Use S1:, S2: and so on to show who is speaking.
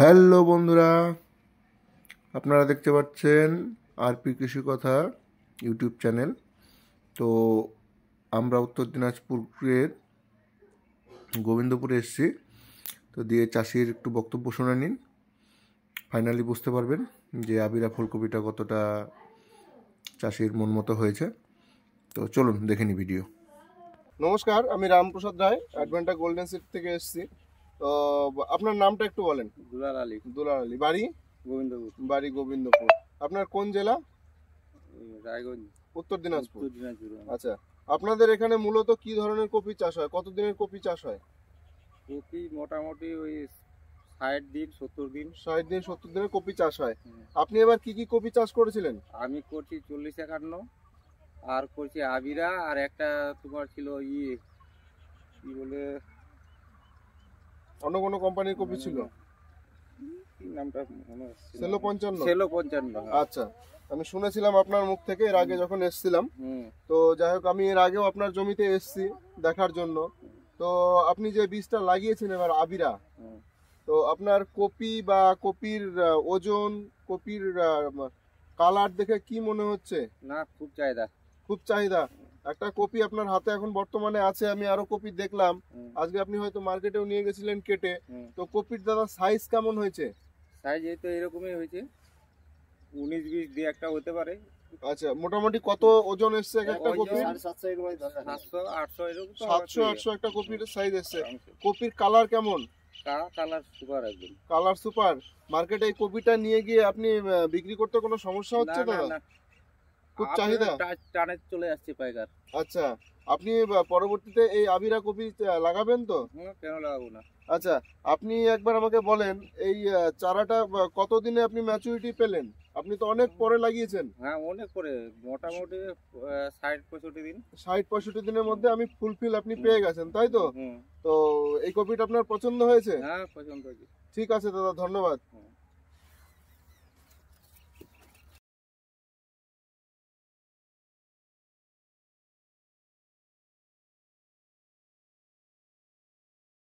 S1: Hello বন্ধুরা, আপনারা দেখতে পাচ্ছেন আরপি কৃষি কথা ইউটিউব চ্যানেল। তো আমরা উত্তর দিনাজপুরের গোবিন্দপুরে এসেছি। তো দিয়ে চাষির একটু বক্তব্য শুনে নিন, ফাইনালি বুঝতে পারবেন যে আবিরা ফুলকপিটা কতটা চাষির মন মতো হয়েছে। তো চলুন দেখে নিই ভিডিও।
S2: নমস্কার, আমি রামপ্রসাদ রায়, অ্যাডভেন্টার গোল্ডেন সিট থেকে এসেছি। তো আপনার নামটা একটু বলেন।
S3: দুলাল আলী,
S2: দুলাল আলী। বাড়ি
S3: গোবিন্দপুর।
S2: বাড়ি গোবিন্দপুর। আপনার কোন জেলা?
S3: রায়গঞ্জ,
S2: উত্তর দিনাজপুর।
S3: দিনাজপুর।
S2: আচ্ছা, আপনাদের এখানে মূলত কি ধরনের কপি চাষ হয়? কতদিনের কপি চাষ হয়?
S3: কপি মোটামুটি ওই 60 দিন 70 দিন।
S2: 60 দিন 70 দিনের কপি চাষ হয়। আপনি এবার কি কি কপি চাষ করেছিলেন?
S3: আমি করছি 40-51, আর করছি আবিরা, আর একটা তোমার ছিল কি বলে,
S2: অন্য কোনো কোম্পানির কপি ছিল?
S3: কি নামটা মনে হচ্ছে,
S2: সেলো 55।
S3: সেলো 55।
S2: আচ্ছা, আমি শুনেছিলাম আপনার মুখ থেকে এর আগে যখন এসেছিলাম। তো যাই হোক, আমি এর আগেও আপনার জমিতে এসেছি দেখার জন্য। তো আপনি যে বীজটা লাগিয়েছেন এবার আবিরা, তো আপনার কপি বা কপির ওজন, কপির কালার দেখে কি মনে হচ্ছে?
S3: না, খুব চাহিদা।
S2: খুব চাহিদা। একটা কপি আপনার হাতে এখন বর্তমানে আছে, আমি আরো কপি দেখলাম আজকে, আপনি হয়তো মার্কেটেও নিয়ে গেছিলেন কেটে। তো কপির দাদা সাইজ কেমন হয়েছে?
S3: সাইজ এই তো এরকমই হয়েছে, 19-20 দিয়ে একটা হতে পারে।
S2: আচ্ছা, মোটামুটি কত ওজন এসছে একটা কপি?
S3: 700-800 এরকম।
S2: 700-800 একটা কপির সাইজ এসছে। কপির কালার কেমন?
S3: কালার সুপার একদম।
S2: Colour super. মার্কেটে এই কপিটা নিয়ে গিয়ে আপনি বিক্রি করতে কোনো সমস্যা হচ্ছে না? খুব চাহিদা,
S3: টানে চলে আসছে পাইকার।
S2: আচ্ছা, আপনি পরবর্তীতে এই আবিরা কপি লাগাবেন তো?
S3: কেন লাগাবো না।
S2: আচ্ছা, আপনি একবার আমাকে বলেন, এই চারাটা কতদিনে আপনি ম্যাচুরিটি পেলেন? আপনি তো অনেক পরে লাগিয়েছেন।
S3: হ্যাঁ, অনেক পরে, মোটামুটি 60-65 দিন।
S2: 60-65 দিনের মধ্যে আমি ফুলফিল আপনি পেয়ে গেছেন, তাই তো? তো এই কপিটা আপনার পছন্দ হয়েছে?
S3: হ্যাঁ, পছন্দ হয়েছে।
S2: ঠিক আছে দাদা, ধন্যবাদ।